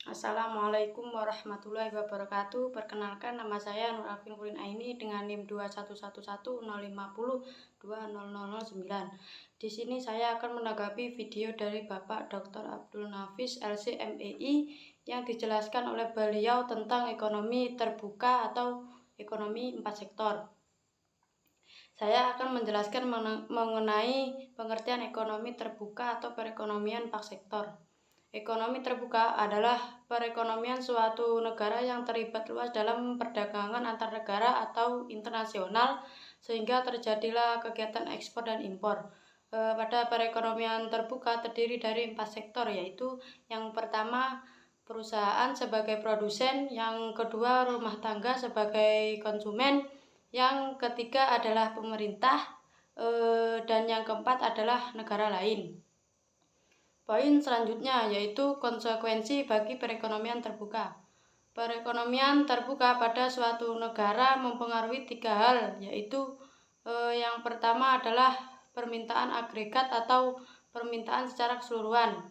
Assalamualaikum warahmatullahi wabarakatuh. Perkenalkan, nama saya Nur Alvin Kurin Aini dengan NIM 21110502009. Di sini saya akan menanggapi video dari Bapak Dr. Abdul Nafis LC.MEI yang dijelaskan oleh beliau tentang ekonomi terbuka atau ekonomi 4 sektor. Saya akan menjelaskan mengenai pengertian ekonomi terbuka atau perekonomian 4 sektor. Ekonomi terbuka adalah perekonomian suatu negara yang terlibat luas dalam perdagangan antar negara atau internasional sehingga terjadilah kegiatan ekspor dan impor. Pada perekonomian terbuka terdiri dari 4 sektor, yaitu yang pertama perusahaan sebagai produsen, yang kedua rumah tangga sebagai konsumen, yang ketiga adalah pemerintah, dan yang keempat adalah negara lain. Poin selanjutnya yaitu konsekuensi bagi perekonomian terbuka. Perekonomian terbuka pada suatu negara mempengaruhi 3 hal, yaitu yang pertama adalah permintaan agregat atau permintaan secara keseluruhan.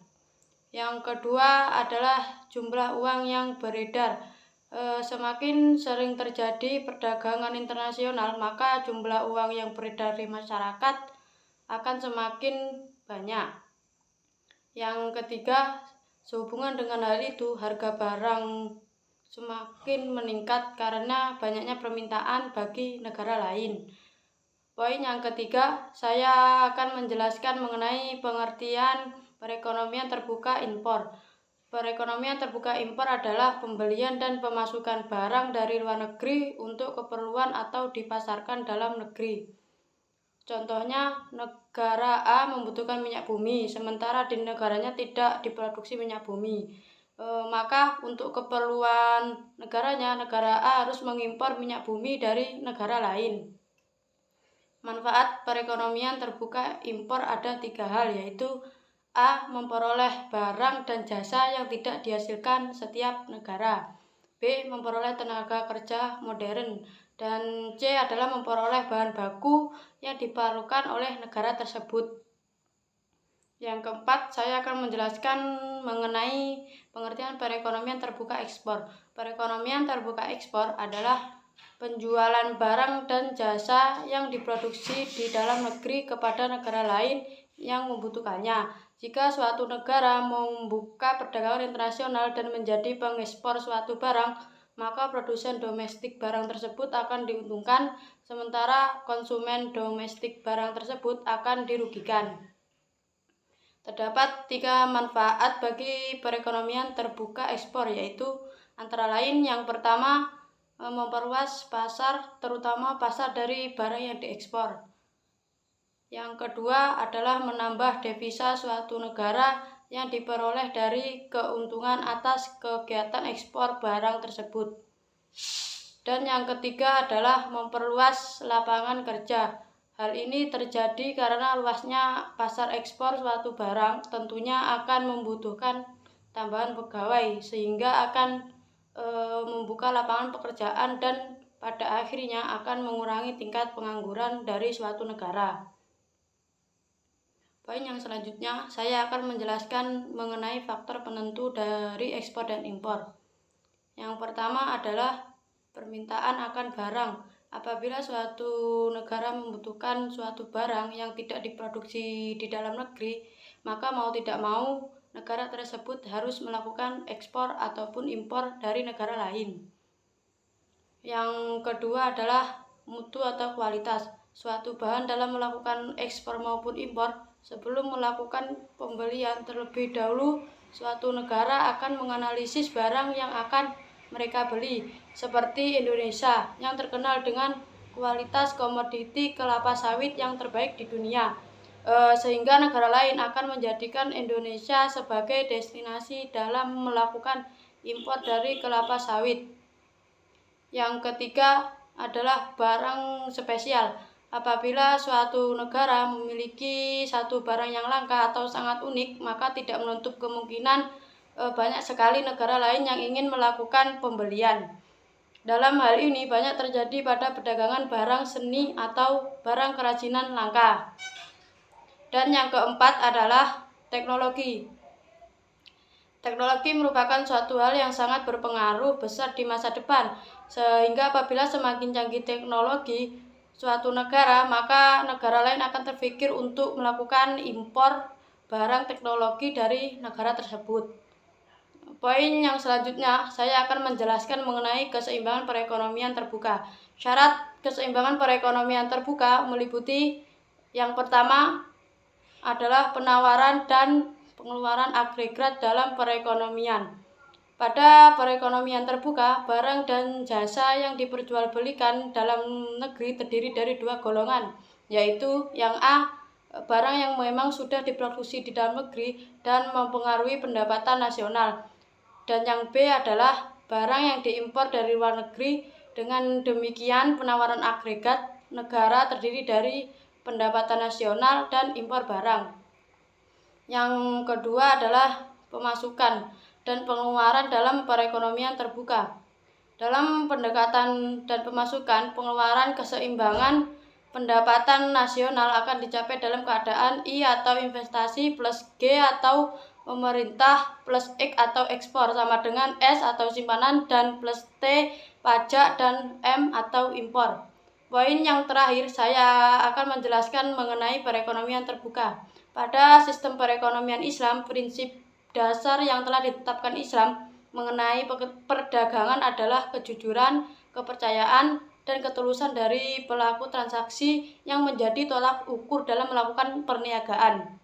Yang kedua adalah jumlah uang yang beredar. Semakin sering terjadi perdagangan internasional, maka jumlah uang yang beredar di masyarakat akan semakin banyak. Yang ketiga, sehubungan dengan hal itu, harga barang semakin meningkat karena banyaknya permintaan bagi negara lain. Poin yang ketiga, saya akan menjelaskan mengenai pengertian perekonomian terbuka impor. Perekonomian terbuka impor adalah pembelian dan pemasukan barang dari luar negeri untuk keperluan atau dipasarkan dalam negeri. Contohnya, negara A membutuhkan minyak bumi, sementara di negaranya tidak diproduksi minyak bumi. Maka untuk keperluan negaranya, negara A harus mengimpor minyak bumi dari negara lain. Manfaat perekonomian terbuka impor ada 3 hal, yaitu A. Memperoleh barang dan jasa yang tidak dihasilkan setiap negara. B. Memperoleh tenaga kerja modern. Dan C adalah memperoleh bahan baku yang diperlukan oleh negara tersebut. Yang keempat, saya akan menjelaskan mengenai pengertian perekonomian terbuka ekspor. Perekonomian terbuka ekspor adalah penjualan barang dan jasa yang diproduksi di dalam negeri kepada negara lain yang membutuhkannya. Jika suatu negara membuka perdagangan internasional dan menjadi pengekspor suatu barang, maka produsen domestik barang tersebut akan diuntungkan, sementara konsumen domestik barang tersebut akan dirugikan. Terdapat 3 manfaat bagi perekonomian terbuka ekspor, yaitu antara lain yang pertama, memperluas pasar, terutama pasar dari barang yang diekspor. Yang kedua adalah menambah devisa suatu negara yang diperoleh dari keuntungan atas kegiatan ekspor barang tersebut. Dan yang ketiga adalah memperluas lapangan kerja. Hal ini terjadi karena luasnya pasar ekspor suatu barang tentunya akan membutuhkan tambahan pegawai, sehingga akan membuka lapangan pekerjaan dan pada akhirnya akan mengurangi tingkat pengangguran dari suatu negara. Poin yang selanjutnya, saya akan menjelaskan mengenai faktor penentu dari ekspor dan impor. Yang pertama adalah permintaan akan barang. Apabila suatu negara membutuhkan suatu barang yang tidak diproduksi di dalam negeri, maka mau tidak mau negara tersebut harus melakukan ekspor ataupun impor dari negara lain. Yang kedua adalah mutu atau kualitas. Suatu bahan dalam melakukan ekspor maupun impor, sebelum melakukan pembelian terlebih dahulu, suatu negara akan menganalisis barang yang akan mereka beli, seperti Indonesia yang terkenal dengan kualitas komoditi kelapa sawit yang terbaik di dunia, sehingga negara lain akan menjadikan Indonesia sebagai destinasi dalam melakukan impor dari kelapa sawit. Yang ketiga adalah barang spesial. Apabila suatu negara memiliki satu barang yang langka atau sangat unik, maka tidak menutup kemungkinan banyak sekali negara lain yang ingin melakukan pembelian. Dalam hal ini banyak terjadi pada perdagangan barang seni atau barang kerajinan langka. Dan yang keempat adalah teknologi. Teknologi merupakan suatu hal yang sangat berpengaruh besar di masa depan, sehingga apabila semakin canggih teknologi suatu negara, maka negara lain akan terpikir untuk melakukan impor barang teknologi dari negara tersebut. Poin yang selanjutnya, saya akan menjelaskan mengenai keseimbangan perekonomian terbuka. Syarat keseimbangan perekonomian terbuka meliputi yang pertama adalah penawaran dan pengeluaran agregat dalam perekonomian. Pada perekonomian terbuka, barang dan jasa yang diperjualbelikan dalam negeri terdiri dari dua golongan, yaitu yang A, barang yang memang sudah diproduksi di dalam negeri dan mempengaruhi pendapatan nasional, dan yang B adalah barang yang diimpor dari luar negeri. Dengan demikian, penawaran agregat negara terdiri dari pendapatan nasional dan impor barang. Yang kedua adalah pemasukan dan pengeluaran dalam perekonomian terbuka. Dalam pendekatan dan pemasukan, pengeluaran keseimbangan pendapatan nasional akan dicapai dalam keadaan I atau investasi plus G atau pemerintah plus X atau ekspor sama dengan S atau simpanan dan plus T pajak dan M atau impor. Poin yang terakhir, saya akan menjelaskan mengenai perekonomian terbuka. Pada sistem perekonomian Islam, prinsip dasar yang telah ditetapkan Islam mengenai perdagangan adalah kejujuran, kepercayaan, dan ketulusan dari pelaku transaksi yang menjadi tolak ukur dalam melakukan perniagaan.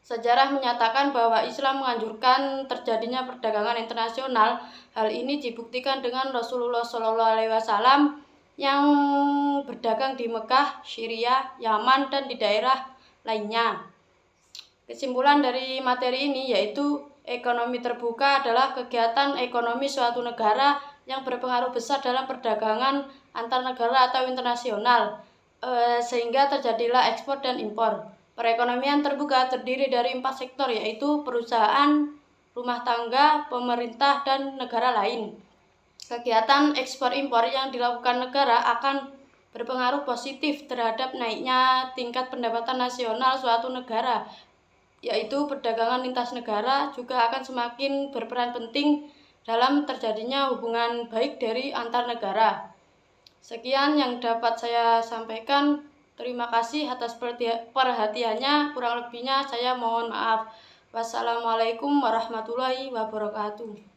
Sejarah menyatakan bahwa Islam menganjurkan terjadinya perdagangan internasional. Hal ini dibuktikan dengan Rasulullah SAW yang berdagang di Mekah, Syria, Yaman, dan di daerah lainnya. Kesimpulan dari materi ini yaitu ekonomi terbuka adalah kegiatan ekonomi suatu negara yang berpengaruh besar dalam perdagangan antar negara atau internasional, sehingga terjadilah ekspor dan impor. Perekonomian terbuka terdiri dari 4 sektor, yaitu perusahaan, rumah tangga, pemerintah, dan negara lain. Kegiatan ekspor-impor yang dilakukan negara akan berpengaruh positif terhadap naiknya tingkat pendapatan nasional suatu negara, yaitu perdagangan lintas negara juga akan semakin berperan penting dalam terjadinya hubungan baik dari antar negara. Sekian yang dapat saya sampaikan. Terima kasih atas perhatiannya. Kurang lebihnya saya mohon maaf. Wassalamualaikum warahmatullahi wabarakatuh.